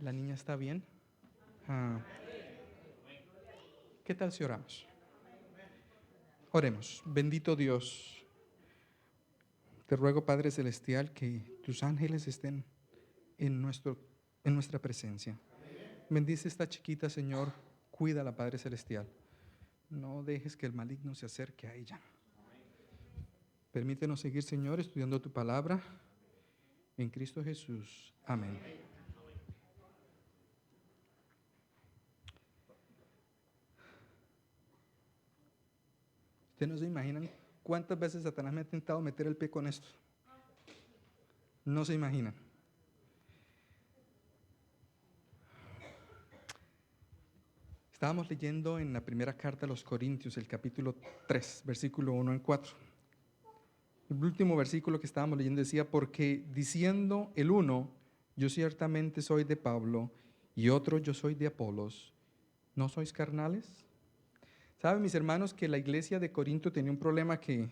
¿La niña está bien? Ah, ¿Qué tal si oramos? Oremos. Bendito Dios, te ruego, Padre Celestial, que tus ángeles estén en, en nuestra presencia. Bendice esta chiquita, Señor. Cuídala, Padre Celestial. No dejes que el maligno se acerque a ella. Permítenos seguir, Señor, estudiando tu palabra. En Cristo Jesús. Amén. Ustedes no se imaginan cuántas veces Satanás me ha intentado meter el pie con esto. No se imaginan. Estábamos leyendo en la primera carta a los Corintios, el capítulo 3, versículo 1 en 4. El último versículo que estábamos leyendo decía: porque diciendo el uno, yo ciertamente soy de Pablo, y otro, yo soy de Apolos, ¿no sois carnales? ¿Saben, mis hermanos, que la iglesia de Corinto tenía un problema que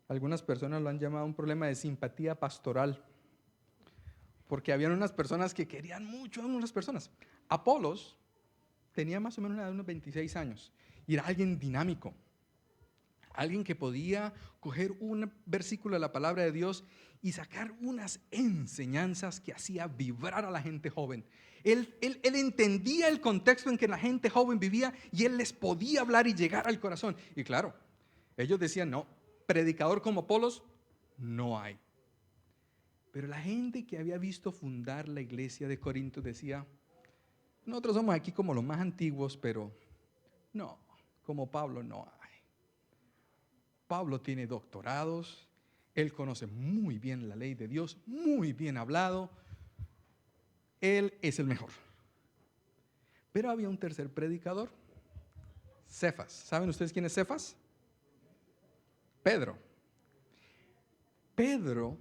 algunas personas lo han llamado un problema de simpatía pastoral? Porque habían unas personas que querían mucho a unas personas. Apolos tenía más o menos una edad de unos 26 años y era alguien dinámico, alguien que podía coger un versículo de la palabra de Dios y sacar unas enseñanzas que hacía vibrar a la gente joven. Él entendía el contexto en que la gente joven vivía y él les podía hablar y llegar al corazón. Y claro, ellos decían: no, predicador como Apolos no hay. Pero la gente que había visto fundar la iglesia de Corinto decía: nosotros somos aquí como los más antiguos, pero no, como Pablo no hay. Pablo tiene doctorados, él conoce muy bien la ley de Dios, muy bien hablado, él es el mejor. Pero había un tercer predicador, Cefas. ¿Saben ustedes quién es Cefas? Pedro. Pedro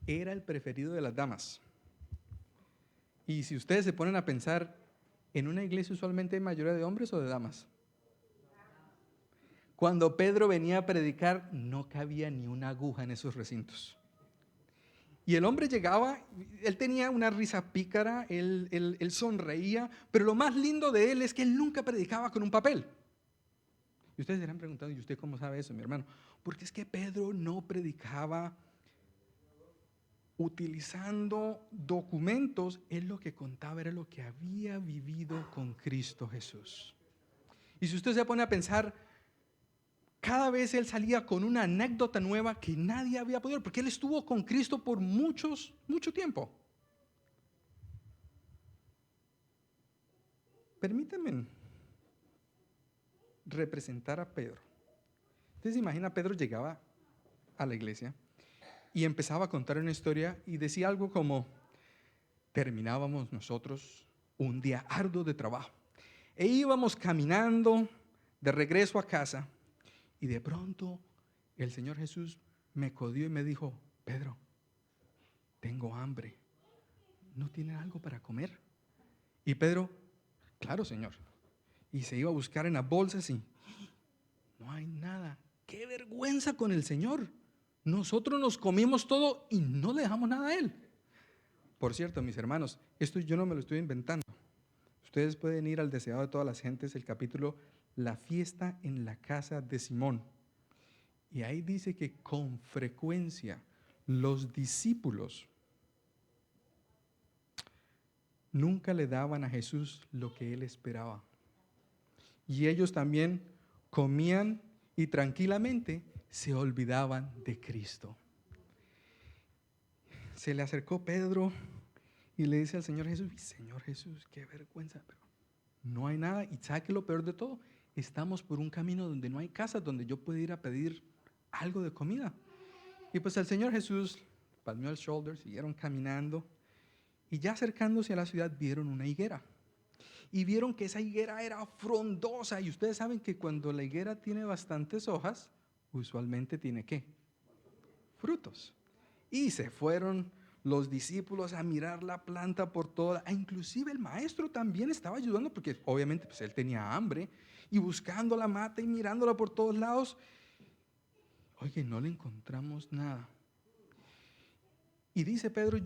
era el preferido de las damas. Y si ustedes se ponen a pensar, en una iglesia usualmente hay mayoría de hombres o de damas. Cuando Pedro venía a predicar, no cabía ni una aguja en esos recintos. Y el hombre llegaba, él tenía una risa pícara, él sonreía, pero lo más lindo de él es que él nunca predicaba con un papel. Y ustedes se estarán preguntando: ¿y usted cómo sabe eso, mi hermano? Porque es que Pedro no predicaba utilizando documentos, él lo que contaba era lo que había vivido con Cristo Jesús. Y si usted se pone a pensar, cada vez él salía con una anécdota nueva que nadie había podido, porque él estuvo con Cristo por mucho tiempo. Permítanme representar a Pedro. Ustedes se imaginan, Pedro llegaba a la iglesia y empezaba a contar una historia y decía algo como: terminábamos nosotros un día arduo de trabajo e íbamos caminando de regreso a casa y de pronto el Señor Jesús me codió y me dijo: Pedro, tengo hambre, ¿no tienen algo para comer? Y Pedro: claro, Señor. Y se iba a buscar en las bolsas y no hay nada. ¡Qué vergüenza con el Señor! Nosotros nos comimos todo y no le dejamos nada a Él. Por cierto, mis hermanos, esto yo no me lo estoy inventando. Ustedes pueden ir al Deseado de todas las gentes, el capítulo La fiesta en la casa de Simón. Y ahí dice que con frecuencia los discípulos nunca le daban a Jesús lo que Él esperaba. Y ellos también comían y tranquilamente se olvidaban de Cristo. Se le acercó Pedro y le dice al Señor Jesús: Señor Jesús, qué vergüenza, pero no hay nada. Y ¿sabe qué es lo peor de todo? Estamos por un camino donde no hay casas, donde yo puedo ir a pedir algo de comida. Y pues el Señor Jesús palmeó el shoulder, siguieron caminando y ya acercándose a la ciudad vieron una higuera. Y vieron que esa higuera era frondosa. Y ustedes saben que cuando la higuera tiene bastantes hojas, usualmente tiene ¿qué? Frutos. Y se fueron los discípulos a mirar la planta por toda. Inclusive el maestro también estaba ayudando, porque obviamente pues, él tenía hambre. Y buscando la mata y mirándola por todos lados. Oye, no le encontramos nada. Y dice Pedro,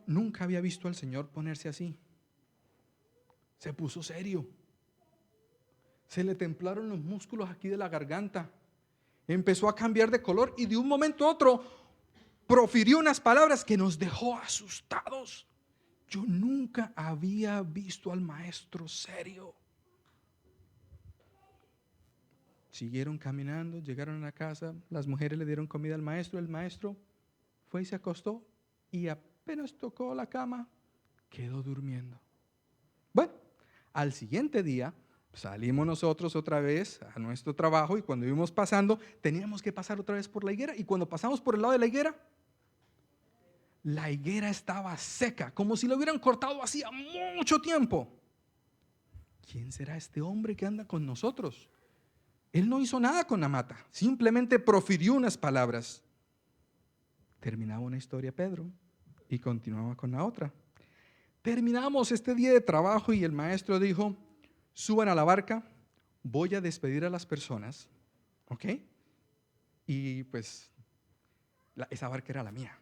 nunca había visto al Señor ponerse así. Se puso serio. Se le templaron los músculos aquí de la garganta. Empezó a cambiar de color y de un momento a otro profirió unas palabras que nos dejó asustados. Yo nunca había visto al maestro serio. Siguieron caminando, llegaron a la casa, las mujeres le dieron comida al maestro, el maestro fue y se acostó y apenas tocó la cama, quedó durmiendo. Bueno, al siguiente día salimos nosotros otra vez a nuestro trabajo y cuando íbamos pasando teníamos que pasar otra vez por la higuera y cuando pasamos por el lado de la higuera estaba seca, como si la hubieran cortado hacía mucho tiempo. ¿Quién será este hombre que anda con nosotros? Él no hizo nada con la mata, simplemente profirió unas palabras. Terminaba una historia Pedro y continuaba con la otra. Terminamos este día de trabajo y el maestro dijo, suban a la barca, voy a despedir a las personas, ¿ok? Y pues esa barca era la mía.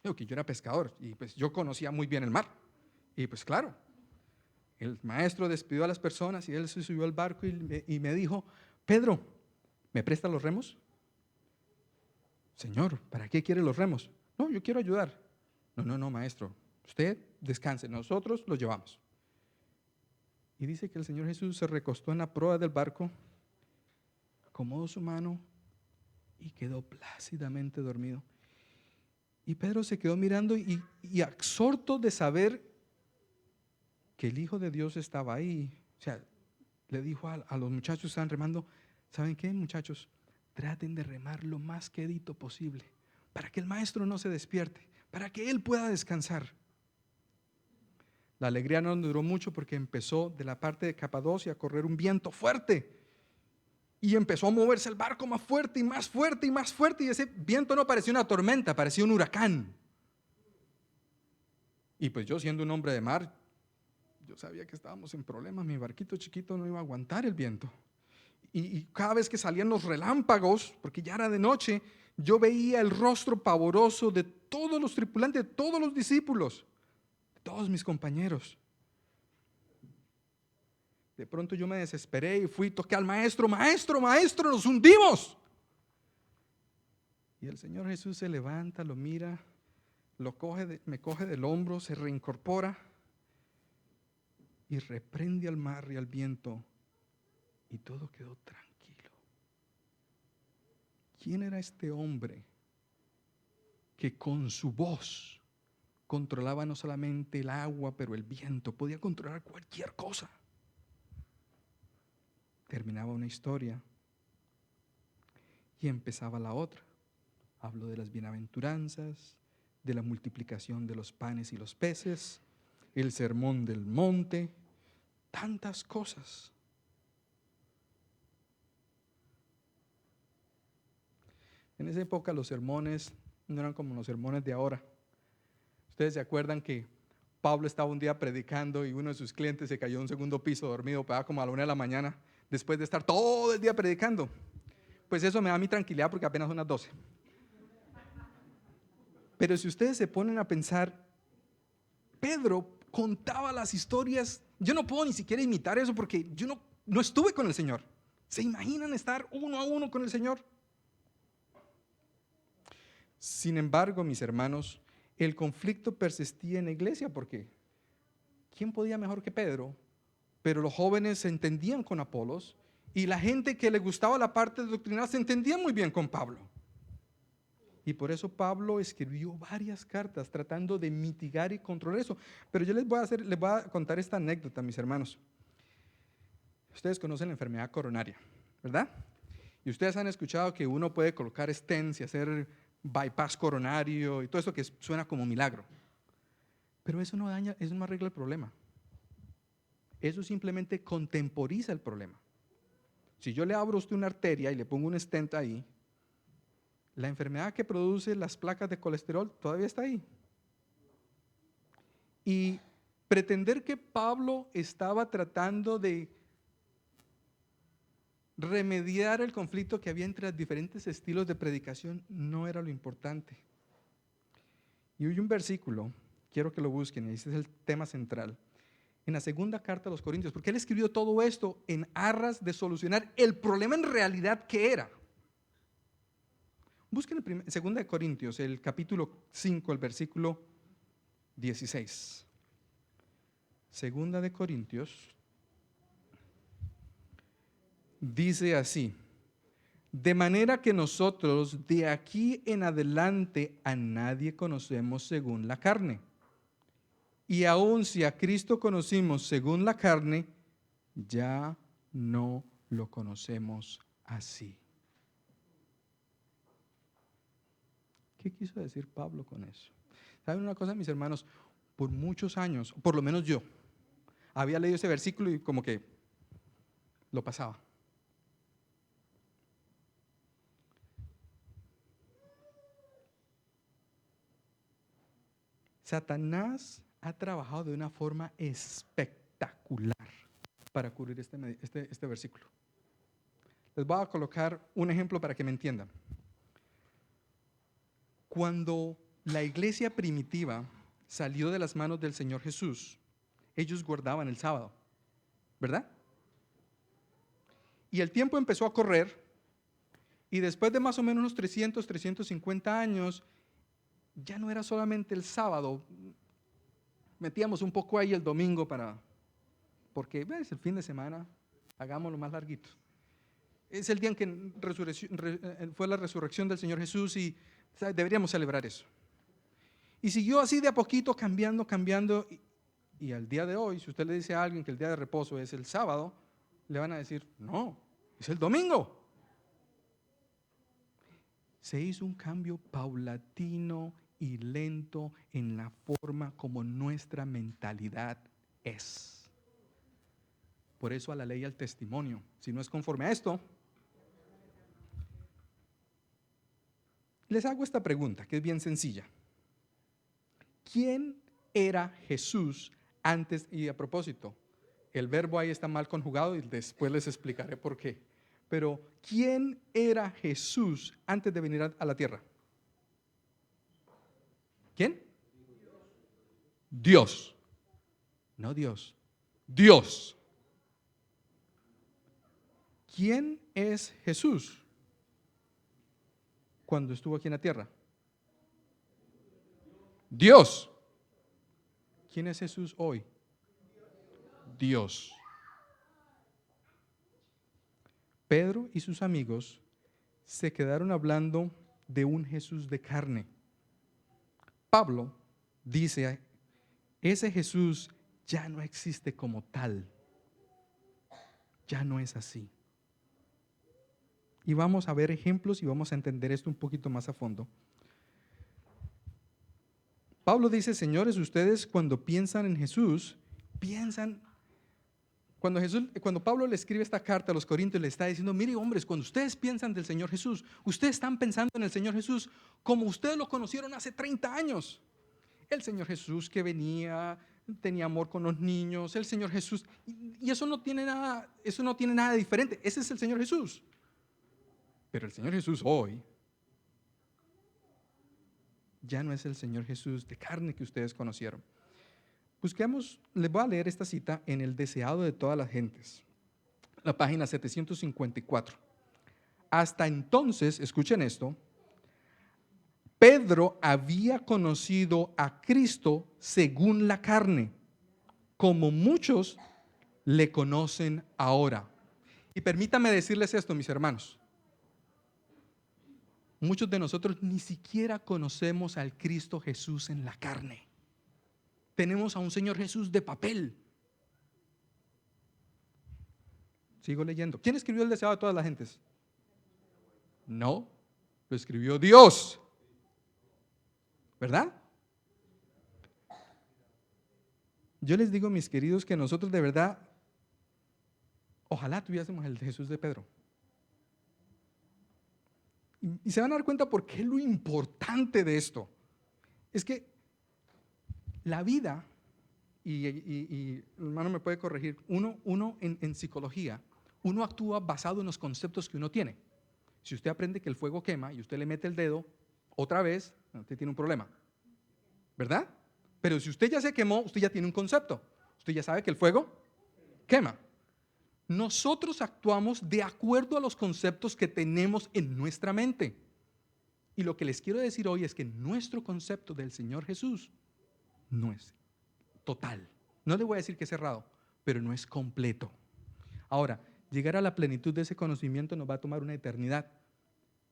Digo que yo era pescador y pues yo conocía muy bien el mar. Y pues claro, el maestro despidió a las personas y él se subió al barco y me dijo, Pedro, ¿me presta los remos? Señor, ¿para qué quiere los remos? No, yo quiero ayudar. No, maestro, usted descanse, nosotros los llevamos. Y dice que el Señor Jesús se recostó en la proa del barco, acomodó su mano y quedó plácidamente dormido. Y Pedro se quedó mirando y absorto de saber que el Hijo de Dios estaba ahí. O sea, le dijo a los muchachos que estaban remando, ¿saben qué, muchachos? Traten de remar lo más quedito posible para que el maestro no se despierte, para que él pueda descansar. La alegría no duró mucho porque empezó de la parte de Capadocia a correr un viento fuerte y empezó a moverse el barco más fuerte y más fuerte y más fuerte y ese viento no parecía una tormenta, parecía un huracán. Y pues yo siendo un hombre de mar, yo sabía que estábamos en problemas, mi barquito chiquito no iba a aguantar el viento. Y cada vez que salían los relámpagos, porque ya era de noche, yo veía el rostro pavoroso de todos los tripulantes, de todos los discípulos, de todos mis compañeros. De pronto yo me desesperé y fui y toqué al maestro, maestro, nos hundimos. Y el Señor Jesús se levanta, lo mira, me coge del hombro, se reincorpora y reprende al mar y al viento y todo quedó tranquilo. ¿Quién era este hombre que con su voz controlaba no solamente el agua, pero el viento? Podía controlar cualquier cosa. Terminaba una historia y empezaba la otra. Habló de las bienaventuranzas, de la multiplicación de los panes y los peces, el sermón del monte, tantas cosas. En esa época los sermones no eran como los sermones de ahora. Ustedes se acuerdan que Pablo estaba un día predicando y uno de sus clientes se cayó en un segundo piso dormido, pegaba como a la 1 de la mañana, después de estar todo el día predicando. Pues eso me da mi tranquilidad porque apenas son las 12. Pero si ustedes se ponen a pensar, Pedro contaba las historias. Yo no puedo ni siquiera imitar eso porque yo no estuve con el Señor. ¿Se imaginan estar uno a uno con el Señor? Sin embargo, mis hermanos, el conflicto persistía en la iglesia porque ¿quién podía mejor que Pedro? Pero los jóvenes se entendían con Apolos y la gente que le gustaba la parte doctrinal se entendía muy bien con Pablo. Y por eso Pablo escribió varias cartas tratando de mitigar y controlar eso. Pero yo les voy a contar esta anécdota, mis hermanos. Ustedes conocen la enfermedad coronaria, ¿verdad? Y ustedes han escuchado que uno puede colocar stents y hacer bypass coronario y todo eso que suena como milagro. Pero eso no arregla el problema. Eso simplemente contemporiza el problema. Si yo le abro a usted una arteria y le pongo un stent ahí, la enfermedad que produce las placas de colesterol todavía está ahí. Y pretender que Pablo estaba tratando de remediar el conflicto que había entre los diferentes estilos de predicación no era lo importante. Y hay un versículo, quiero que lo busquen, y ese es el tema central, en la segunda carta a los Corintios, porque él escribió todo esto en aras de solucionar el problema en realidad que era. Busquen en segunda de Corintios, el capítulo 5, el versículo 16. Segunda de Corintios dice así: de manera que nosotros de aquí en adelante a nadie conocemos según la carne. Y aun si a Cristo conocimos según la carne, ya no lo conocemos así. ¿Qué quiso decir Pablo con eso? ¿Saben una cosa, mis hermanos? Por muchos años, por lo menos yo, había leído ese versículo y como que lo pasaba. Satanás ha trabajado de una forma espectacular para cubrir este versículo. Les voy a colocar un ejemplo para que me entiendan. Cuando la iglesia primitiva salió de las manos del Señor Jesús, ellos guardaban el sábado, ¿verdad? Y el tiempo empezó a correr y después de más o menos unos 350 años, ya no era solamente el sábado. Metíamos un poco ahí el domingo porque es el fin de semana, hagámoslo más larguito. Es el día en que fue la resurrección del Señor Jesús y deberíamos celebrar eso. Y siguió así de a poquito cambiando. Y al día de hoy, si usted le dice a alguien que el día de reposo es el sábado, le van a decir, no, es el domingo. Se hizo un cambio paulatino y lento en la forma como nuestra mentalidad es. Por eso a la ley y al testimonio. Si no es conforme a esto, les hago esta pregunta que es bien sencilla. ¿Quién era Jesús antes? Y a propósito, el verbo ahí está mal conjugado y después les explicaré por qué. Pero ¿quién era Jesús antes de venir a la tierra? ¿Quién? Dios. No Dios. Dios. ¿Quién es Jesús cuando estuvo aquí en la tierra? Dios. ¿Quién es Jesús hoy? Dios. Pedro y sus amigos se quedaron hablando de un Jesús de carne. Pablo dice, ese Jesús ya no existe como tal. Ya no es así. Y vamos a ver ejemplos y vamos a entender esto un poquito más a fondo. Pablo dice, señores, ustedes cuando piensan en Jesús, cuando Pablo le escribe esta carta a los Corintios, le está diciendo, mire hombres, cuando ustedes piensan del Señor Jesús, ustedes están pensando en el Señor Jesús como ustedes lo conocieron hace 30 años. El Señor Jesús que venía, tenía amor con los niños, el Señor Jesús, y eso no tiene nada diferente, ese es el Señor Jesús. Pero el Señor Jesús hoy ya no es el Señor Jesús de carne que ustedes conocieron. Busquemos, les voy a leer esta cita en El deseado de todas las gentes, la página 754. Hasta entonces, escuchen esto, Pedro había conocido a Cristo según la carne, como muchos le conocen ahora. Y permítanme decirles esto, mis hermanos. Muchos de nosotros ni siquiera conocemos al Cristo Jesús en la carne. Tenemos a un Señor Jesús de papel. Sigo leyendo. ¿Quién escribió El deseado de todas las gentes? No, lo escribió Dios. ¿Verdad? Yo les digo, mis queridos, que nosotros de verdad, ojalá tuviésemos el Jesús de Pedro. Y se van a dar cuenta por qué lo importante de esto. Es que la vida, y hermano me puede corregir, uno en psicología, uno actúa basado en los conceptos que uno tiene. Si usted aprende que el fuego quema y usted le mete el dedo otra vez, usted tiene un problema. ¿verdad? Pero si usted ya se quemó, usted ya tiene un concepto. Usted ya sabe que el fuego quema. Nosotros actuamos de acuerdo a los conceptos que tenemos en nuestra mente. Y lo que les quiero decir hoy es que nuestro concepto del Señor Jesús no es total. No le voy a decir que es cerrado, pero no es completo. Ahora, llegar a la plenitud de ese conocimiento nos va a tomar una eternidad.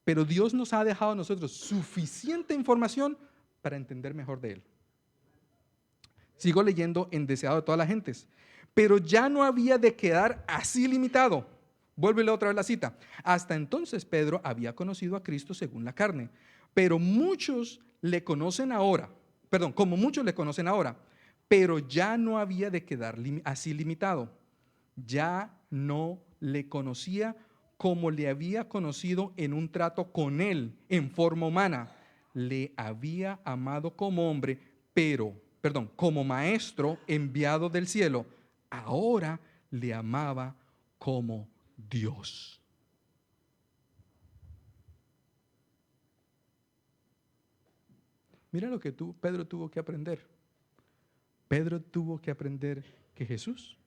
Pero Dios nos ha dejado a nosotros suficiente información para entender mejor de Él. Sigo leyendo en Deseado de todas las gentes. Pero ya no había de quedar así limitado. Vuélvele otra vez la cita. Hasta entonces Pedro había conocido a Cristo según la carne. Pero muchos le conocen ahora. Perdón, como muchos le conocen ahora. Pero ya no había de quedar así limitado. Ya no le conocía como le había conocido en un trato con él en forma humana. Le había amado como hombre, como maestro enviado del cielo. Ahora le amaba como Dios. Mira lo que Pedro tuvo que aprender. Pedro tuvo que aprender que Jesús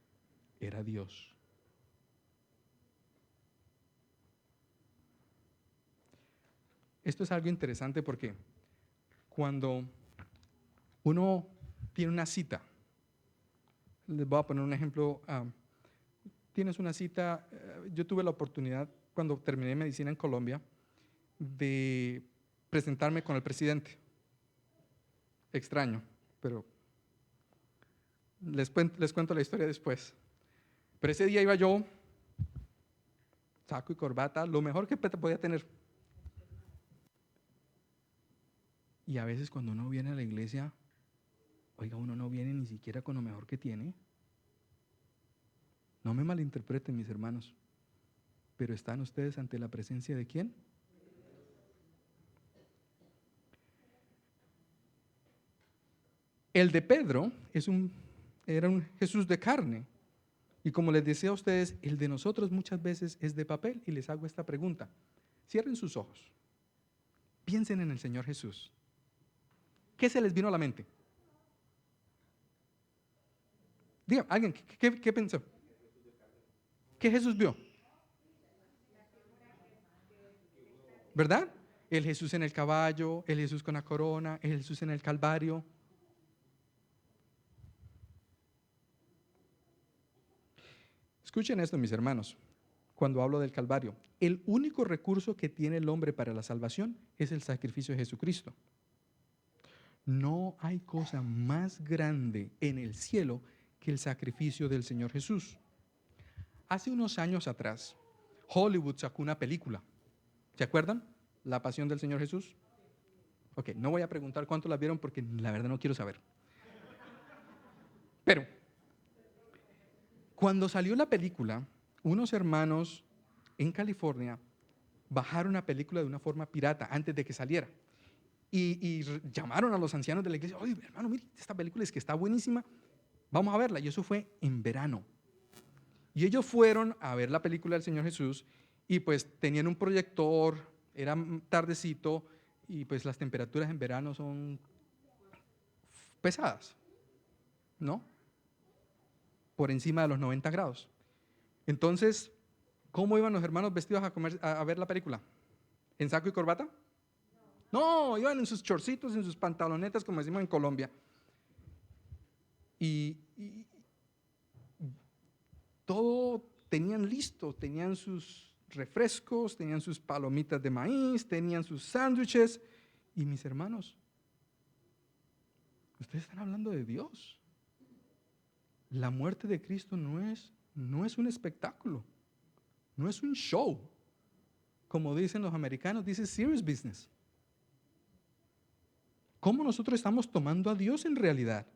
era Dios. Esto es algo interesante porque cuando uno tiene una cita, les voy a poner un ejemplo. Tienes una cita, yo tuve la oportunidad cuando terminé medicina en Colombia de presentarme con el presidente. Extraño, pero les cuento la historia después. Pero ese día iba yo, saco y corbata, lo mejor que podía tener. Y a veces cuando uno viene a la iglesia, oiga, uno no viene ni siquiera con lo mejor que tiene. No me malinterpreten, mis hermanos, pero ¿están ustedes ante la presencia de quién? El de Pedro era un Jesús de carne. Y como les decía a ustedes, el de nosotros muchas veces es de papel. Y les hago esta pregunta. Cierren sus ojos. Piensen en el Señor Jesús. ¿Qué se les vino a la mente? Diga, alguien, ¿qué pensó? ¿Qué Jesús vio? ¿Verdad? El Jesús en el caballo, el Jesús con la corona, el Jesús en el Calvario. Escuchen esto, mis hermanos, cuando hablo del Calvario. El único recurso que tiene el hombre para la salvación es el sacrificio de Jesucristo. No hay cosa más grande en el cielo que el sacrificio del Señor Jesús. Hace unos años atrás, Hollywood sacó una película. ¿Se acuerdan? La Pasión del Señor Jesús. Ok, no voy a preguntar cuánto la vieron porque la verdad no quiero saber. Pero, cuando salió la película, unos hermanos en California bajaron la película de una forma pirata antes de que saliera. Y llamaron a los ancianos de la iglesia. Oye, hermano, mire, esta película es que está buenísima. Vamos a verla. Y eso fue en verano. Y ellos fueron a ver la película del Señor Jesús y pues tenían un proyector, era tardecito y pues las temperaturas en verano son pesadas, ¿no? Por encima de los 90 grados. Entonces, ¿cómo iban los hermanos vestidos a ver la película? ¿En saco y corbata? No, iban en sus chorcitos, en sus pantalonetas, como decimos en Colombia. Y todo tenían listo, tenían sus refrescos, tenían sus palomitas de maíz, tenían sus sándwiches. Y mis hermanos, ustedes están hablando de Dios. La muerte de Cristo no es un espectáculo, no es un show. Como dicen los americanos, dice serious business. ¿Cómo nosotros estamos tomando a Dios en realidad?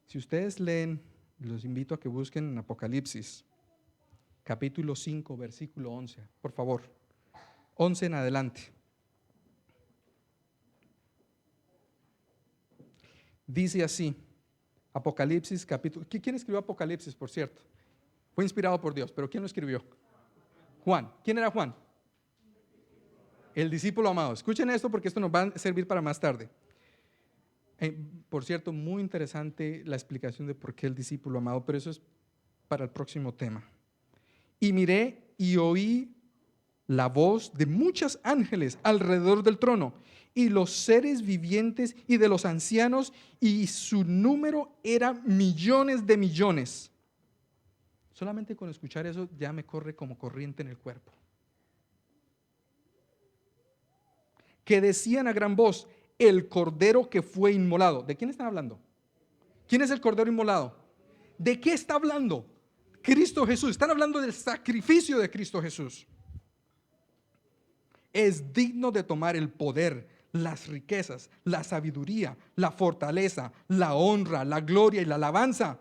Si ustedes leen, los invito a que busquen en Apocalipsis, capítulo 5, versículo 11, por favor, 11 en adelante. Dice así, Apocalipsis, capítulo. ¿Quién escribió Apocalipsis, por cierto? Fue inspirado por Dios, pero ¿quién lo escribió? Juan. ¿Quién era Juan? El discípulo amado. Escuchen esto porque esto nos va a servir para más tarde. Por cierto, muy interesante la explicación de por qué el discípulo amado, pero eso es para el próximo tema. Y miré y oí la voz de muchos ángeles alrededor del trono y los seres vivientes y de los ancianos, y su número era millones de millones. Solamente con escuchar eso ya me corre como corriente en el cuerpo. Que decían a gran voz: el cordero que fue inmolado. ¿De quién están hablando? ¿Quién es el cordero inmolado? ¿De qué está hablando? Cristo Jesús. Están hablando del sacrificio de Cristo Jesús. Es digno de tomar el poder, las riquezas, la sabiduría, la fortaleza, la honra, la gloria y la alabanza.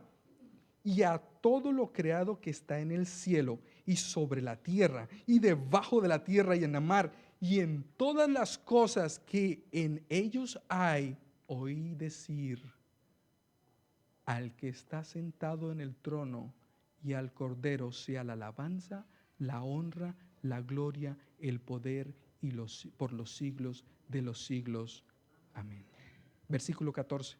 Y a todo lo creado que está en el cielo y sobre la tierra y debajo de la tierra y en la mar y en todas las cosas que en ellos hay, oí decir: al que está sentado en el trono y al Cordero sea la alabanza, la honra, la gloria, el poder y por los siglos de los siglos. Amén. Versículo 14.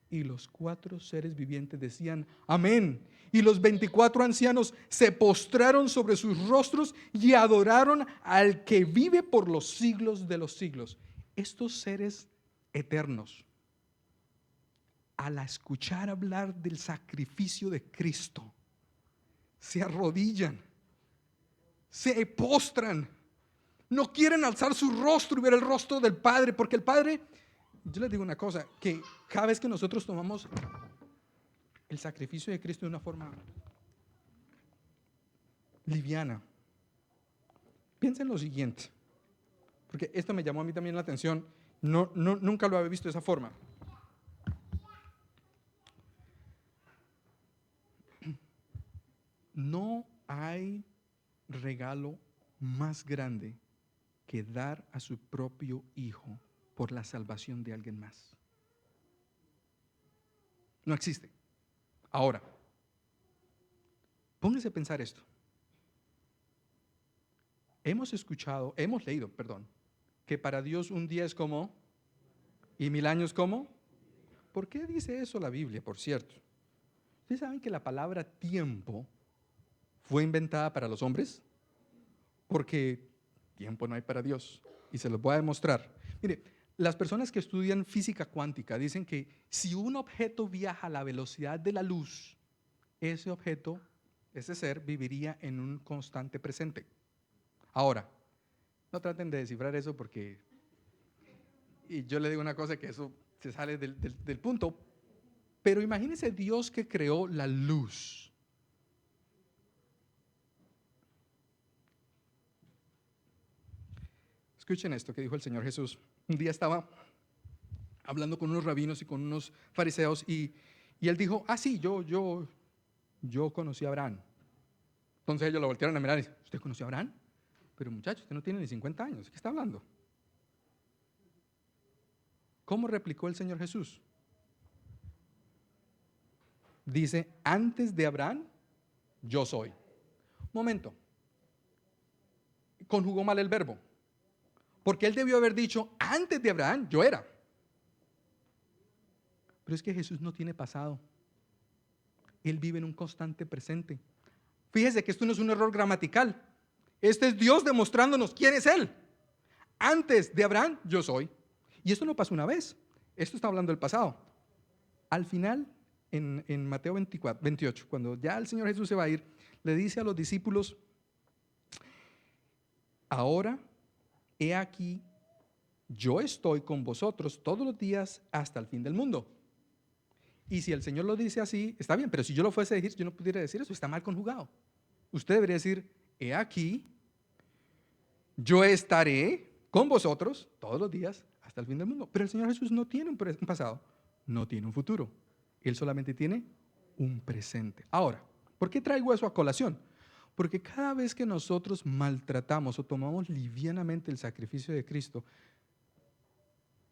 Y los 4 seres vivientes decían: amén. Y los 24 ancianos se postraron sobre sus rostros y adoraron al que vive por los siglos de los siglos. Estos seres eternos, al escuchar hablar del sacrificio de Cristo, se arrodillan, se postran, no quieren alzar su rostro y ver el rostro del Padre, porque el Padre, yo les digo una cosa, que cada vez que nosotros tomamos el sacrificio de Cristo de una forma liviana, piensa en lo siguiente, porque esto me llamó a mí también la atención, nunca lo había visto de esa forma. No hay regalo más grande que dar a su propio hijo por la salvación de alguien más. No existe. Ahora, póngase a pensar esto. Hemos leído, que para Dios un día es como y 1000 años como. ¿Por qué dice eso la Biblia, por cierto? ¿Ustedes saben que la palabra tiempo fue inventada para los hombres? Porque tiempo no hay para Dios. Y se los voy a demostrar. Mire, las personas que estudian física cuántica dicen que si un objeto viaja a la velocidad de la luz, ese objeto, ese ser, viviría en un constante presente. Ahora, no traten de descifrar eso porque, y yo le digo una cosa, que eso se sale del punto, pero imagínense Dios que creó la luz. Escuchen esto que dijo el Señor Jesús. Un día estaba hablando con unos rabinos y con unos fariseos y él dijo: sí, yo conocí a Abraham. Entonces ellos lo voltearon a mirar y dicen: ¿usted conoció a Abraham? Pero muchacho, usted no tiene ni 50 años, ¿qué está hablando? ¿Cómo replicó el Señor Jesús? Dice: antes de Abraham, yo soy. Momento, conjugó mal el verbo, porque él debió haber dicho: antes de Abraham, yo era. Pero es que Jesús no tiene pasado. Él vive en un constante presente. Fíjese que esto no es un error gramatical. Este es Dios demostrándonos quién es Él. Antes de Abraham, yo soy. Y esto no pasó una vez. Esto está hablando del pasado. Al final, en Mateo 28, cuando ya el Señor Jesús se va a ir, le dice a los discípulos: ahora, he aquí, yo estoy con vosotros todos los días hasta el fin del mundo. Y si el Señor lo dice así, está bien, pero si yo lo fuese a decir, yo no pudiera decir eso, está mal conjugado. Usted debería decir: he aquí, yo estaré con vosotros todos los días hasta el fin del mundo. Pero el Señor Jesús no tiene un pasado, no tiene un futuro. Él solamente tiene un presente. Ahora, ¿por qué traigo eso a colación? Porque cada vez que nosotros maltratamos o tomamos livianamente el sacrificio de Cristo,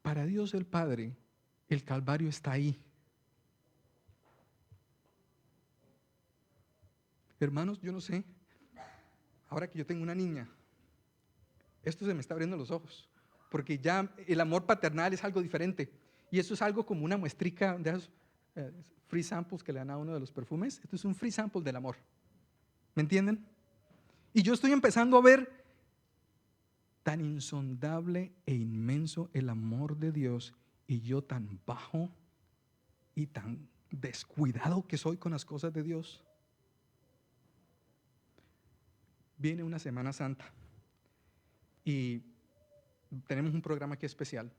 para Dios el Padre, el Calvario está ahí. Hermanos, yo no sé, ahora que yo tengo una niña, Esto se me está abriendo los ojos, porque ya el amor paternal es algo diferente. Y eso es algo como una muestrica de esos free samples que le dan a uno de los perfumes. Esto es un free sample del amor. ¿Me entienden? Y yo estoy empezando a ver tan insondable e inmenso el amor de Dios y yo tan bajo y tan descuidado que soy con las cosas de Dios. Viene una Semana Santa y tenemos un programa aquí especial.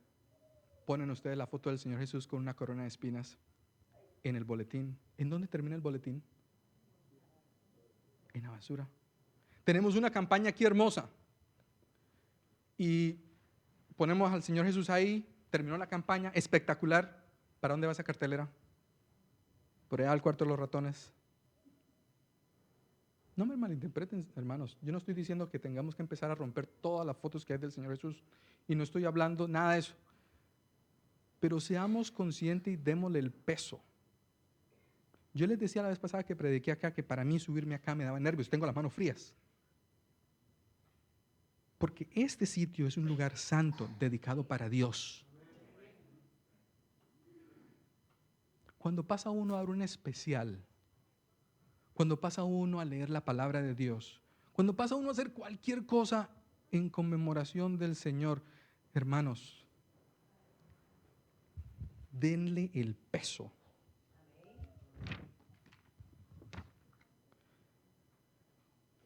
Ponen ustedes la foto del Señor Jesús con una corona de espinas en el boletín. ¿En dónde termina el boletín? En la basura. Tenemos una campaña aquí hermosa y ponemos al Señor Jesús ahí. Terminó la campaña, espectacular. ¿Para dónde va esa cartelera? Por allá al cuarto de los ratones. No me malinterpreten, hermanos. Yo no estoy diciendo que tengamos que empezar a romper todas las fotos que hay del Señor Jesús y no estoy hablando nada de eso. Pero seamos conscientes y démosle el peso. Yo les decía la vez pasada que prediqué acá que para mí subirme acá me daba nervios. Tengo las manos frías. Porque este sitio es un lugar santo dedicado para Dios. Cuando pasa uno a un especial, cuando pasa uno a leer la palabra de Dios, cuando pasa uno a hacer cualquier cosa en conmemoración del Señor, hermanos, denle el peso.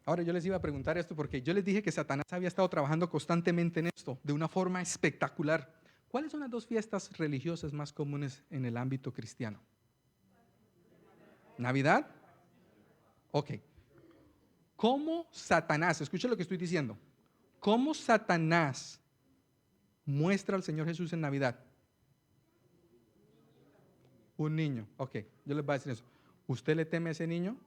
Ahora yo les iba a preguntar esto porque yo les dije que Satanás había estado trabajando constantemente en esto de una forma espectacular. ¿Cuáles son las dos fiestas religiosas más comunes en el ámbito cristiano? ¿Navidad? Ok. ¿Cómo Satanás, escuche lo que estoy diciendo, cómo Satanás muestra al Señor Jesús en Navidad? Un niño. Ok, yo les voy a decir eso. ¿Usted le teme a ese niño?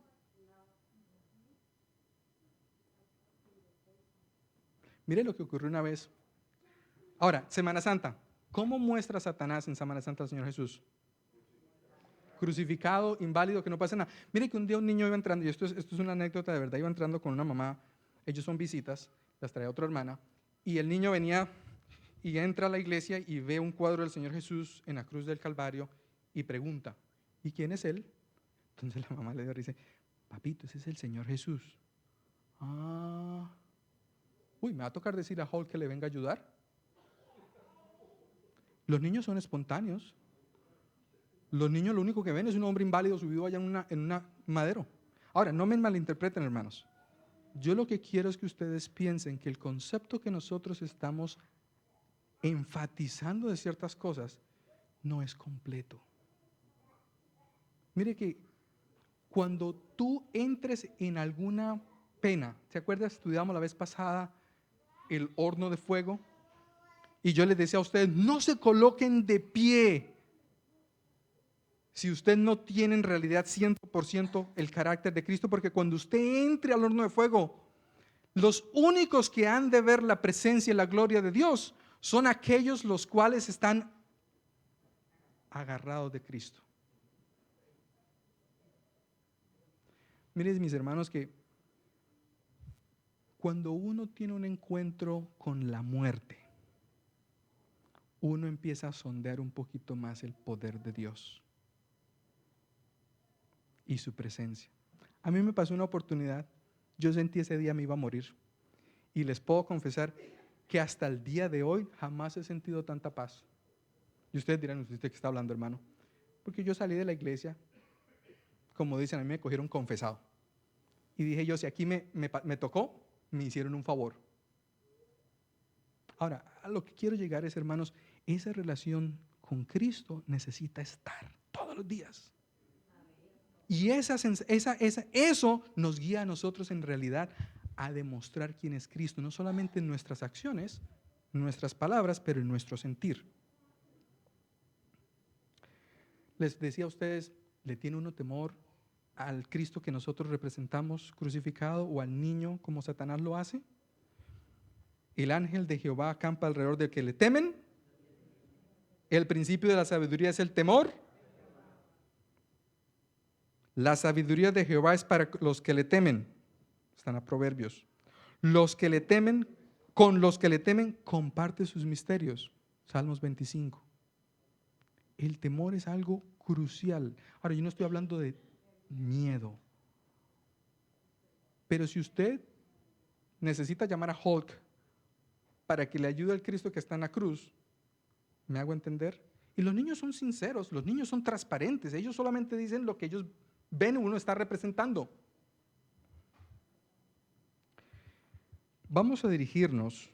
Mire lo que ocurrió una vez. Ahora, Semana Santa. ¿Cómo muestra Satanás en Semana Santa al Señor Jesús? Crucificado, inválido, que no pasa nada. Mire que un día un niño iba entrando, y esto es una anécdota de verdad, iba entrando con una mamá, ellos son visitas, las trae otra hermana, y el niño venía y entra a la iglesia y ve un cuadro del Señor Jesús en la cruz del Calvario y pregunta, ¿y quién es él? Entonces la mamá le dice, papito, ese es el Señor Jesús. Ah, uy, me va a tocar decir a Hall que le venga a ayudar. Los niños son espontáneos. Los niños lo único que ven es un hombre inválido subido allá en una madero. Ahora, no me malinterpreten, hermanos. Yo lo que quiero es que ustedes piensen que el concepto que nosotros estamos enfatizando de ciertas cosas no es completo. Mire que cuando tú entres en alguna pena, ¿se acuerda? Estudiamos la vez pasada el horno de fuego y yo les decía a ustedes, no se coloquen de pie si usted no tiene en realidad 100% el carácter de Cristo, porque cuando usted entre al horno de fuego, los únicos que han de ver la presencia y la gloria de Dios son aquellos los cuales están agarrados de Cristo. Miren, mis hermanos, que cuando uno tiene un encuentro con la muerte, uno empieza a sondear un poquito más el poder de Dios y su presencia. A mí me pasó una oportunidad, yo sentí ese día me iba a morir y les puedo confesar que hasta el día de hoy jamás he sentido tanta paz. Y ustedes dirán, ¿usted qué está hablando, hermano? Porque yo salí de la iglesia, como dicen, a mí me cogieron confesado. Y dije yo, si aquí me tocó, me hicieron un favor. Ahora, a lo que quiero llegar es, hermanos, esa relación con Cristo necesita estar todos los días. Y eso nos guía a nosotros en realidad a demostrar quién es Cristo, no solamente en nuestras acciones, en nuestras palabras, pero en nuestro sentir. Les decía a ustedes, ¿le tiene uno temor al Cristo que nosotros representamos crucificado o al niño como Satanás lo hace? El ángel de Jehová acampa alrededor del que le temen. El principio de la sabiduría es el temor. La sabiduría de Jehová es para los que le temen. Están a Proverbios. Los que le temen Con los que le temen, comparte sus misterios. Salmos 25. El temor es algo crucial. Ahora, yo no estoy hablando de miedo. Pero si usted necesita llamar a Hulk para que le ayude al Cristo que está en la cruz, ¿me hago entender? Y los niños son sinceros, los niños son transparentes. Ellos solamente dicen lo que ellos ven uno está representando. Vamos a dirigirnos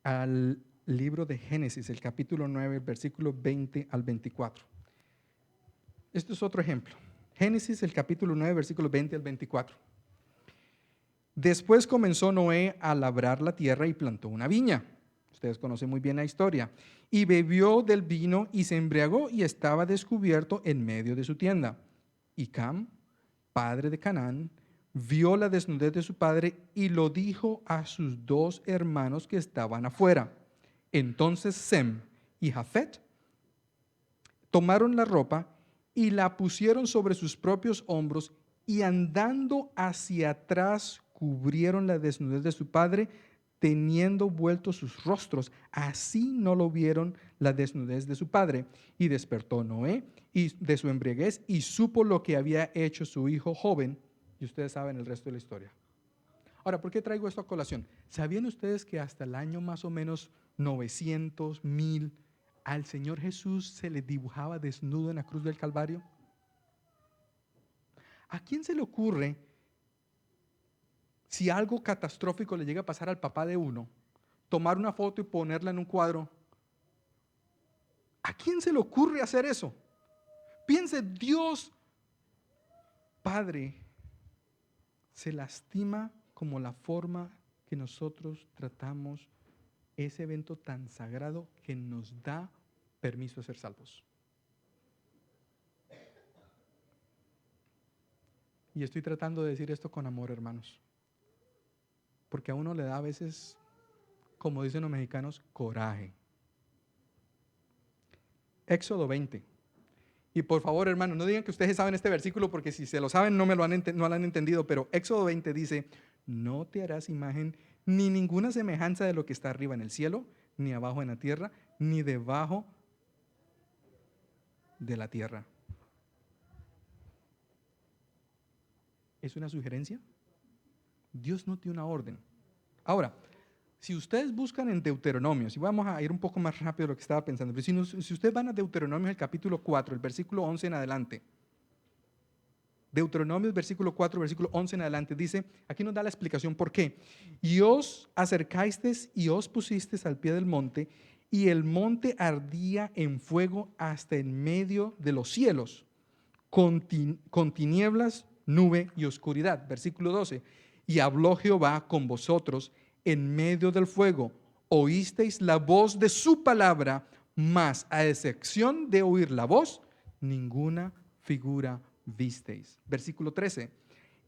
al libro de Génesis, el capítulo 9, versículo 20 al 24. Esto es otro ejemplo. Génesis, el capítulo 9, versículo 20 al 24. Después comenzó Noé a labrar la tierra y plantó una viña. Ustedes conocen muy bien la historia. Y bebió del vino y se embriagó y estaba descubierto en medio de su tienda. Y Cam, padre de Canaán, vio la desnudez de su padre y lo dijo a sus dos hermanos que estaban afuera. Entonces Sem y Jafet tomaron la ropa y la pusieron sobre sus propios hombros y andando hacia atrás cubrieron la desnudez de su padre, teniendo vueltos sus rostros. Así no lo vieron la desnudez de su padre. Y despertó Noé y de su embriaguez y supo lo que había hecho su hijo joven. Y ustedes saben el resto de la historia. Ahora, ¿por qué traigo esto a colación? ¿Sabían ustedes que hasta el año más o menos 900, 1000, al Señor Jesús se le dibujaba desnudo en la cruz del Calvario? ¿A quién se le ocurre, si algo catastrófico le llega a pasar al papá de uno, tomar una foto y ponerla en un cuadro? ¿A quién se le ocurre hacer eso? Piense, Dios Padre se lastima como la forma que nosotros tratamos ese evento tan sagrado que nos da permiso de ser salvos. Y estoy tratando de decir esto con amor, hermanos, porque a uno le da a veces, como dicen los mexicanos, coraje. Éxodo 20. Y por favor, hermanos, no digan que ustedes saben este versículo, porque si se lo saben no lo han entendido, pero Éxodo 20 dice: no te harás imagen ni ninguna semejanza de lo que está arriba en el cielo, ni abajo en la tierra, ni debajo de la tierra. ¿Es una sugerencia? Dios no tiene una orden. Ahora, si ustedes buscan en Deuteronomio, si vamos a ir un poco más rápido de lo que estaba pensando, pero si ustedes van a Deuteronomio, el capítulo 4, el versículo 11 en adelante, Deuteronomio, el versículo 4, versículo 11 en adelante, dice, aquí nos da la explicación por qué. Y os acercasteis y os pusisteis al pie del monte, y el monte ardía en fuego hasta en medio de los cielos, con tinieblas, nube y oscuridad. Versículo 12. Y habló Jehová con vosotros en medio del fuego. Oísteis la voz de su palabra, mas a excepción de oír la voz, ninguna figura visteis. Versículo 13.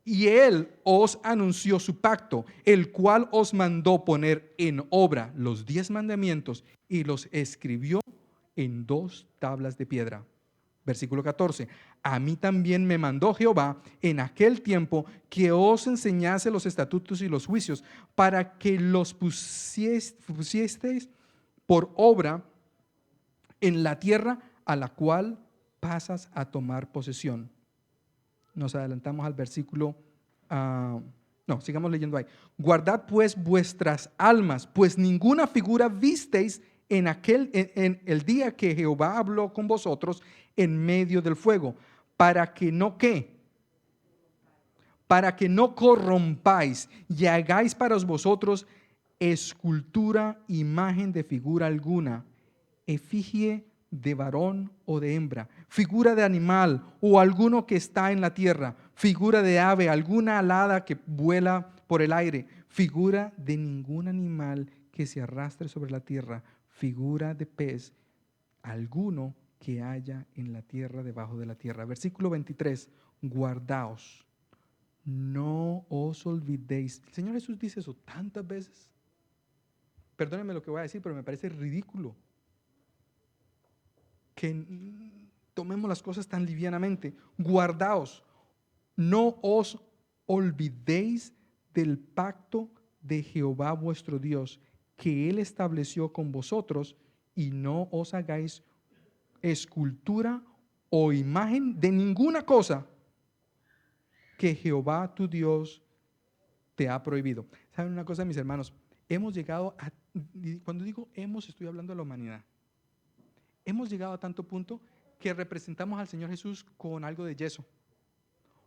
Y él os anunció su pacto, el cual os mandó poner en obra los 10 mandamientos y los escribió en 2 tablas de piedra. Versículo 14. A mí también me mandó Jehová en aquel tiempo que os enseñase los estatutos y los juicios, para que los pusieseis por obra en la tierra a la cual pasas a tomar posesión. Nos adelantamos al versículo, no, sigamos leyendo ahí. Guardad pues vuestras almas, pues ninguna figura visteis en el día que Jehová habló con vosotros en medio del fuego, para que no ¿qué? Para que no corrompáis y hagáis para vosotros escultura, imagen de figura alguna, efigie de varón o de hembra, figura de animal o alguno que está en la tierra, figura de ave, alguna alada que vuela por el aire, figura de ningún animal que se arrastre sobre la tierra, figura de pez, alguno que haya en la tierra debajo de la tierra. Versículo 23, guardaos, no os olvidéis. El Señor Jesús dice eso tantas veces. Perdónenme lo que voy a decir, pero me parece ridículo que tomemos las cosas tan livianamente. Guardaos, no os olvidéis del pacto de Jehová vuestro Dios, que Él estableció con vosotros, y no os hagáis escultura o imagen de ninguna cosa que Jehová tu Dios te ha prohibido. ¿Saben una cosa, mis hermanos? Hemos llegado a, cuando digo hemos, estoy hablando de la humanidad. Hemos llegado a tanto punto que representamos al Señor Jesús con algo de yeso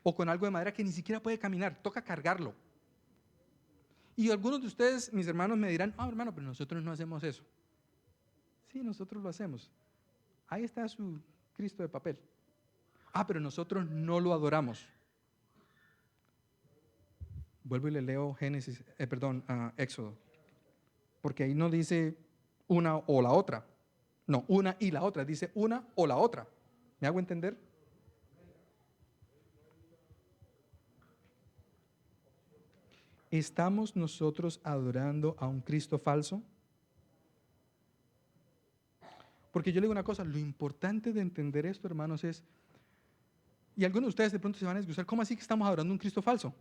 o con algo de madera que ni siquiera puede caminar, toca cargarlo. Y algunos de ustedes, mis hermanos, me dirán, hermano, pero nosotros no hacemos eso. Sí, nosotros lo hacemos. Ahí está su Cristo de papel. Pero nosotros no lo adoramos. Vuelvo y le leo Éxodo. Porque ahí no dice una o la otra. No, una y la otra. Dice una o la otra. ¿Me hago entender? ¿Estamos nosotros adorando a un Cristo falso? Porque yo le digo una cosa, lo importante de entender esto, hermanos, es, y algunos de ustedes de pronto se van a disgustar, ¿cómo así que estamos adorando a un Cristo falso?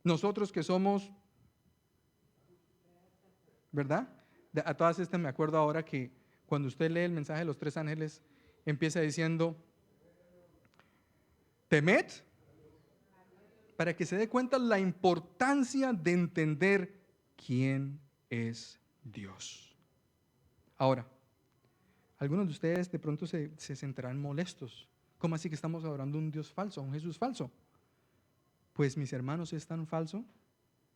Nosotros que somos, ¿verdad? A todas estas me acuerdo ahora que cuando usted lee el mensaje de los 3 ángeles, empieza diciendo, temed, para que se dé cuenta la importancia de entender quién es Dios. Ahora, algunos de ustedes de pronto se sentirán molestos. ¿Cómo así que estamos adorando a un Dios falso, a un Jesús falso? Pues mis hermanos, es tan falso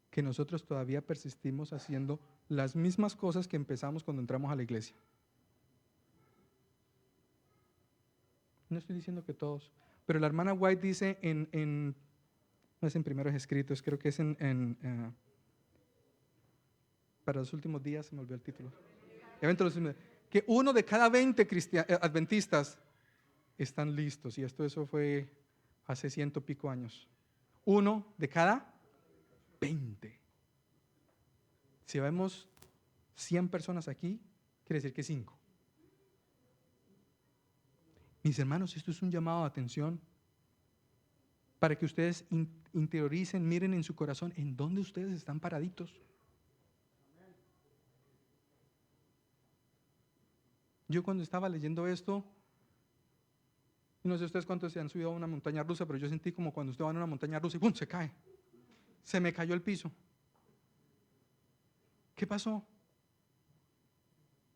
que nosotros todavía persistimos haciendo las mismas cosas que empezamos cuando entramos a la iglesia. No estoy diciendo que todos, pero la hermana White dice no es en Primeros Escritos, creo que es para los últimos días, se me olvidó el título. Que 1 de cada 20 adventistas están listos, y eso fue hace 100 y pico años. 1 de cada 20. Si vemos 100 personas aquí, quiere decir que 5. Mis hermanos, esto es un llamado de atención para que ustedes interioricen, miren en su corazón en dónde ustedes están paraditos. Yo cuando estaba leyendo esto, no sé ustedes cuántos se han subido a una montaña rusa, pero yo sentí como cuando usted va en una montaña rusa y ¡pum!, se cae. Se me cayó el piso. ¿Qué pasó?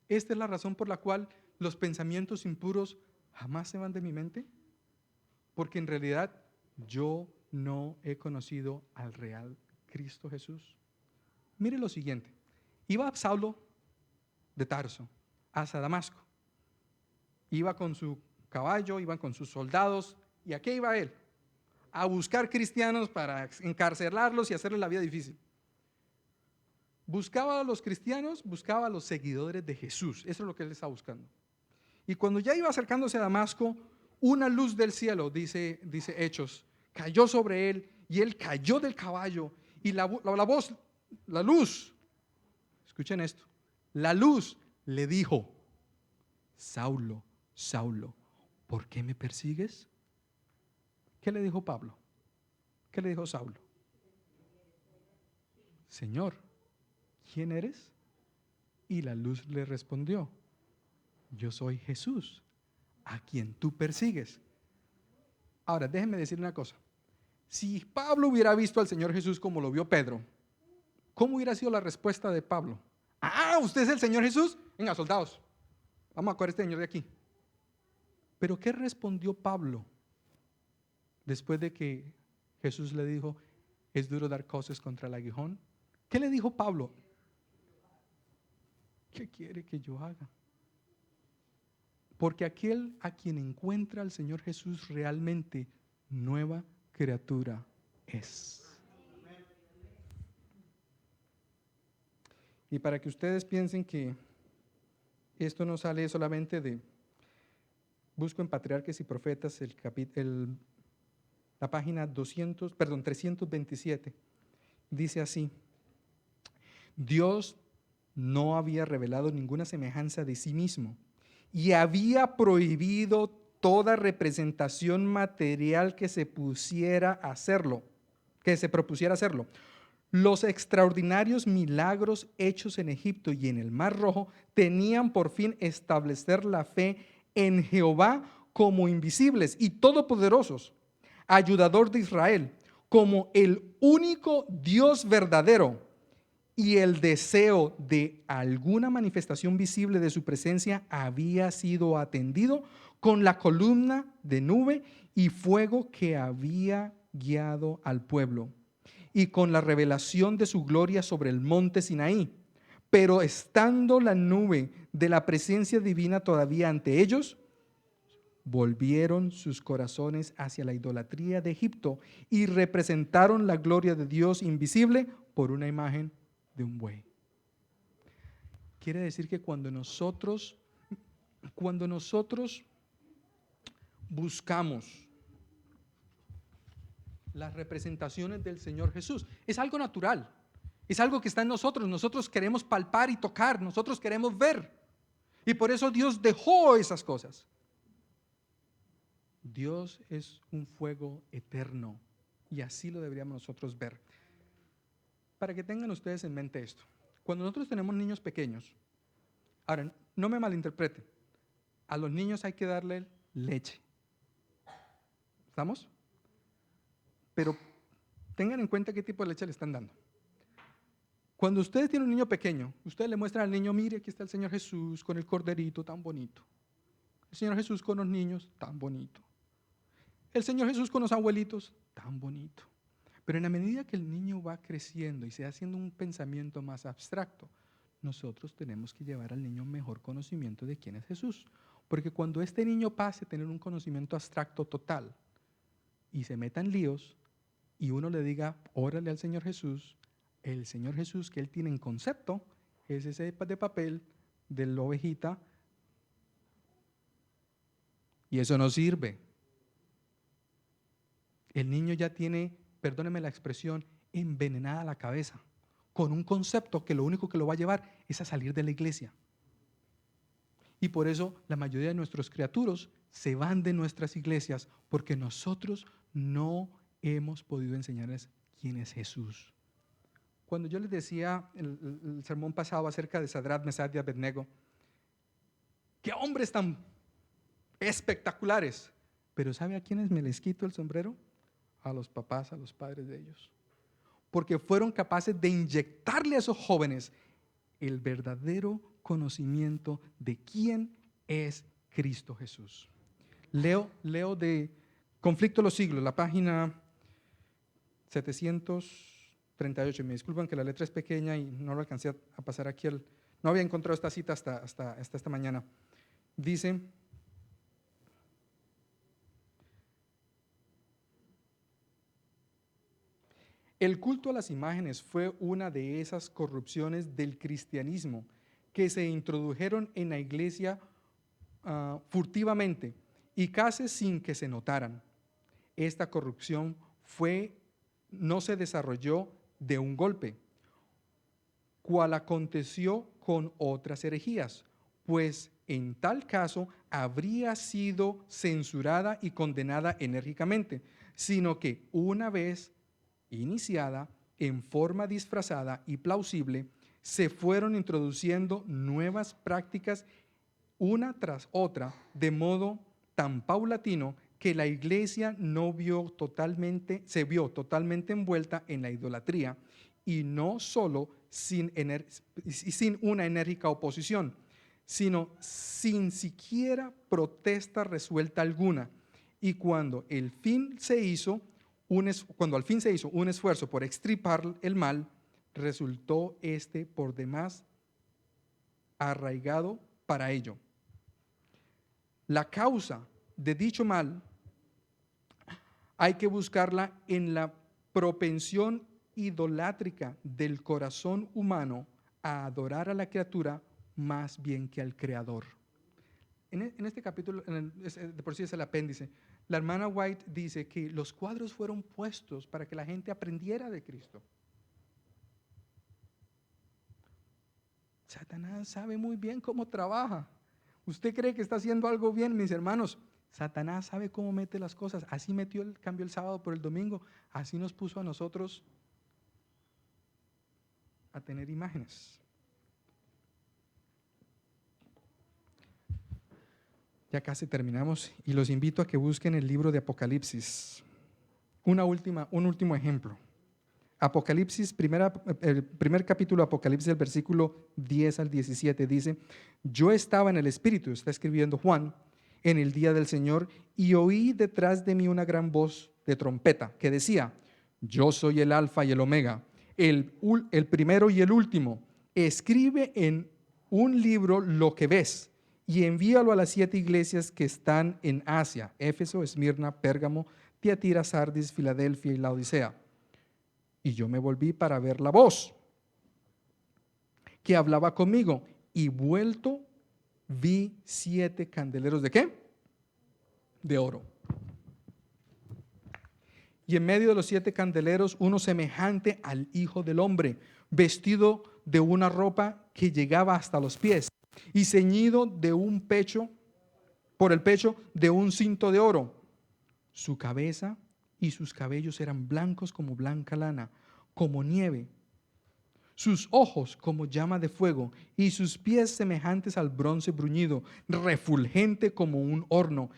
Esta es la razón por la cual los pensamientos impuros jamás se van de mi mente, porque en realidad yo no he conocido al real Cristo Jesús. Mire lo siguiente, iba Saulo de Tarso hasta Damasco, iba con su caballo, iban con sus soldados, ¿y a qué iba él? A buscar cristianos para encarcelarlos y hacerles la vida difícil. Buscaba a los cristianos, buscaba a los seguidores de Jesús, eso es lo que él estaba buscando. Y cuando ya iba acercándose a Damasco, una luz del cielo, dice Hechos, cayó sobre él, y él cayó del caballo, y la voz, la luz, escuchen esto, la luz le dijo, Saulo, Saulo, ¿por qué me persigues? ¿Qué le dijo Pablo? ¿Qué le dijo Saulo? Señor, ¿quién eres? Y la luz le respondió, yo soy Jesús, a quien tú persigues. Ahora, déjenme decir una cosa. Si Pablo hubiera visto al Señor Jesús como lo vio Pedro, ¿cómo hubiera sido la respuesta de Pablo? ¿Usted es el Señor Jesús? Venga, soldados, vamos a coger a este señor de aquí. Pero ¿qué respondió Pablo después de que Jesús le dijo, es duro dar cosas contra el aguijón? ¿Qué le dijo Pablo? ¿Qué quiere que yo haga? Porque aquel a quien encuentra al Señor Jesús realmente, nueva criatura es. Y para que ustedes piensen que esto no sale solamente de, busco en Patriarcas y Profetas la página 327, dice así, Dios no había revelado ninguna semejanza de sí mismo y había prohibido toda representación material que se propusiera hacerlo. Los extraordinarios milagros hechos en Egipto y en el Mar Rojo tenían por fin establecer la fe en Jehová como invisibles y todopoderosos, ayudador de Israel, como el único Dios verdadero, y el deseo de alguna manifestación visible de su presencia había sido atendido con la columna de nube y fuego que había guiado al pueblo, y con la revelación de su gloria sobre el monte Sinaí. Pero estando la nube de la presencia divina todavía ante ellos, volvieron sus corazones hacia la idolatría de Egipto y representaron la gloria de Dios invisible por una imagen de un buey. Quiere decir que cuando nosotros buscamos las representaciones del Señor Jesús, es algo natural, es algo que está en nosotros. Nosotros queremos palpar y tocar, nosotros queremos ver, y por eso Dios dejó esas cosas. Dios es un fuego eterno y así lo deberíamos nosotros ver. Para que tengan ustedes en mente esto, cuando nosotros tenemos niños pequeños, ahora no me malinterpreten, a los niños hay que darle leche, ¿estamos? Pero tengan en cuenta qué tipo de leche le están dando. Cuando ustedes tienen un niño pequeño, ustedes le muestran al niño: mire, aquí está el Señor Jesús con el corderito tan bonito, el Señor Jesús con los niños tan bonito, el Señor Jesús con los abuelitos tan bonito. Pero en la medida que el niño va creciendo y se va haciendo un pensamiento más abstracto, nosotros tenemos que llevar al niño mejor conocimiento de quién es Jesús. Porque cuando este niño pase a tener un conocimiento abstracto total y se meta en líos y uno le diga: órale al Señor Jesús, el Señor Jesús que él tiene en concepto es ese de papel de la ovejita, y eso no sirve. El niño ya tiene, perdóneme la expresión, envenenada la cabeza con un concepto que lo único que lo va a llevar es a salir de la iglesia. Y por eso la mayoría de nuestros criaturos se van de nuestras iglesias, porque nosotros no hemos podido enseñarles quién es Jesús. Cuando yo les decía el sermón pasado acerca de Sadrach, Mesach y Abednego, qué hombres tan espectaculares, pero ¿sabe a quiénes me les quito el sombrero? A los papás, a los padres de ellos, porque fueron capaces de inyectarle a esos jóvenes el verdadero conocimiento de quién es Cristo Jesús. Leo de Conflicto de los Siglos, la página 738. Me disculpan que la letra es pequeña y no lo alcancé a pasar aquí. No había encontrado esta cita hasta esta mañana. Dice: el culto a las imágenes fue una de esas corrupciones del cristianismo que se introdujeron en la iglesia furtivamente y casi sin que se notaran. Esta corrupción no se desarrolló de un golpe, cual aconteció con otras herejías, pues en tal caso habría sido censurada y condenada enérgicamente, sino que una vez iniciada en forma disfrazada y plausible, se fueron introduciendo nuevas prácticas una tras otra, de modo tan paulatino que la iglesia se vio totalmente envuelta en la idolatría, y no solo sin una enérgica oposición, sino sin siquiera protesta resuelta alguna. Y cuando al fin se hizo un esfuerzo por extirpar el mal, resultó por demás arraigado para ello. La causa de dicho mal hay que buscarla en la propensión idolátrica del corazón humano a adorar a la criatura más bien que al Creador. En este capítulo, de por sí es el apéndice, la hermana White dice que los cuadros fueron puestos para que la gente aprendiera de Cristo. Satanás sabe muy bien cómo trabaja. ¿Usted cree que está haciendo algo bien, mis hermanos? Satanás sabe cómo mete las cosas. Así cambió el sábado por el domingo. Así nos puso a nosotros a tener imágenes. Ya casi terminamos y los invito a que busquen el libro de Apocalipsis. Un último ejemplo. Apocalipsis, el primer capítulo de Apocalipsis, el versículo 10 al 17 dice: yo estaba en el Espíritu, está escribiendo Juan, en el día del Señor, y oí detrás de mí una gran voz de trompeta que decía: yo soy el Alfa y el Omega, el primero y el último. Escribe en un libro lo que ves y envíalo a las 7 iglesias que están en Asia: Éfeso, Esmirna, Pérgamo, Tiatira, Sardis, Filadelfia y Laodicea. Y yo me volví para ver la voz que hablaba conmigo, y vuelto vi 7 candeleros ¿de qué? De oro. Y en medio de los 7 candeleros uno semejante al Hijo del Hombre, vestido de una ropa que llegaba hasta los pies y ceñido de un pecho, por el pecho, de un cinto de oro. Su cabeza y sus cabellos eran blancos como blanca lana, como nieve. Sus ojos como llama de fuego y sus pies semejantes al bronce bruñido, refulgente como un horno,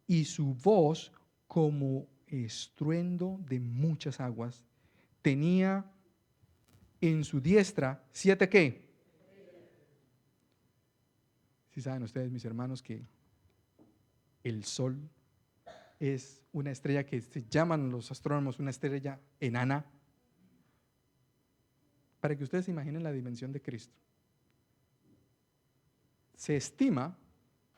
y su voz como estruendo de muchas aguas. Tenía en su diestra 7 ¿qué? Si saben ustedes, mis hermanos, que el sol es una estrella que se llaman los astrónomos una estrella enana. Para que ustedes se imaginen la dimensión de Cristo. Se estima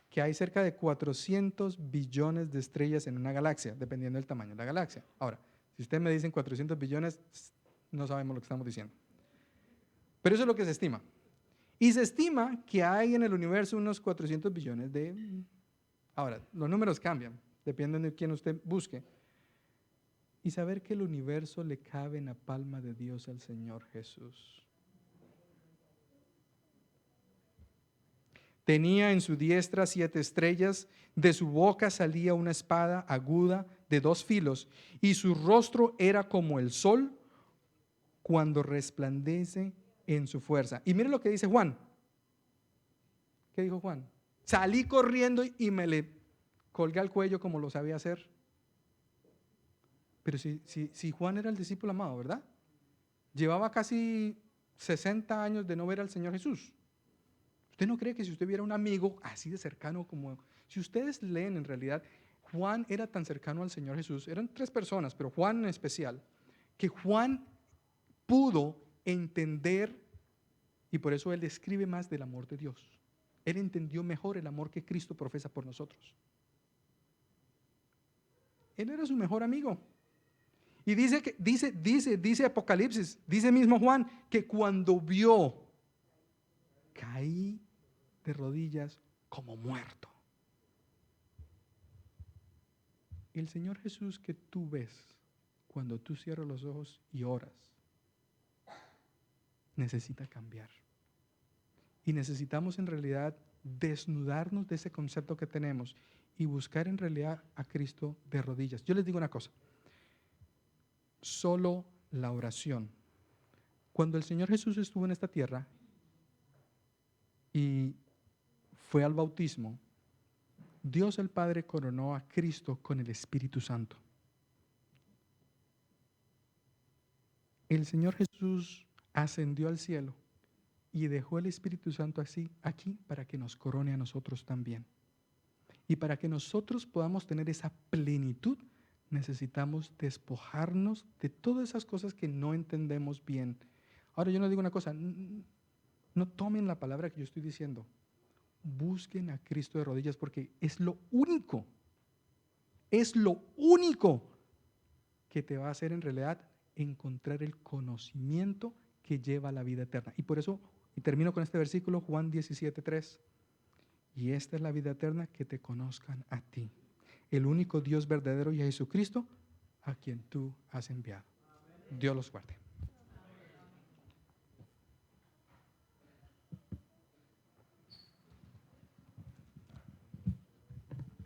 que hay cerca de 400 billones de estrellas en una galaxia, dependiendo del tamaño de la galaxia. Ahora, si ustedes me dicen 400 billones, no sabemos lo que estamos diciendo. Pero eso es lo que se estima. Y se estima que hay en el universo unos 400 billones de... Ahora, los números cambian, dependiendo de quién usted busque. Y saber que el universo le cabe en la palma de Dios al Señor Jesús. Tenía en su diestra 7 estrellas, de su boca salía una espada aguda de 2 filos, y su rostro era como el sol cuando resplandece en su fuerza. Y mire lo que dice Juan. ¿Qué dijo Juan? Salí corriendo y me le colgué al cuello como lo sabía hacer. Pero si Juan era el discípulo amado, ¿verdad? Llevaba casi 60 años de no ver al Señor Jesús. ¿Usted no cree que si usted viera un amigo así de cercano como... Si ustedes leen en realidad, Juan era tan cercano al Señor Jesús, eran 3 personas, pero Juan en especial, que Juan pudo entender, y por eso él escribe más del amor de Dios. Él entendió mejor el amor que Cristo profesa por nosotros. Él era su mejor amigo. Y dice Apocalipsis, dice mismo Juan, que cuando vio, caí de rodillas como muerto. El Señor Jesús que tú ves cuando tú cierras los ojos y oras, necesita cambiar. Y necesitamos en realidad desnudarnos de ese concepto que tenemos y buscar en realidad a Cristo de rodillas. Yo les digo una cosa, solo la oración. Cuando el Señor Jesús estuvo en esta tierra y fue al bautismo, Dios el Padre coronó a Cristo con el Espíritu Santo. El Señor Jesús ascendió al cielo y dejó el Espíritu Santo así aquí para que nos corone a nosotros también. Y para que nosotros podamos tener esa plenitud, necesitamos despojarnos de todas esas cosas que no entendemos bien. Ahora yo les digo una cosa, no tomen la palabra que yo estoy diciendo. Busquen a Cristo de rodillas porque es lo único que te va a hacer en realidad encontrar el conocimiento que lleva a la vida eterna. Y por eso, y termino con este versículo, Juan 17:3. Y esta es la vida eterna, que te conozcan a ti, el único Dios verdadero, y a Jesucristo, a quien tú has enviado. Dios los guarde.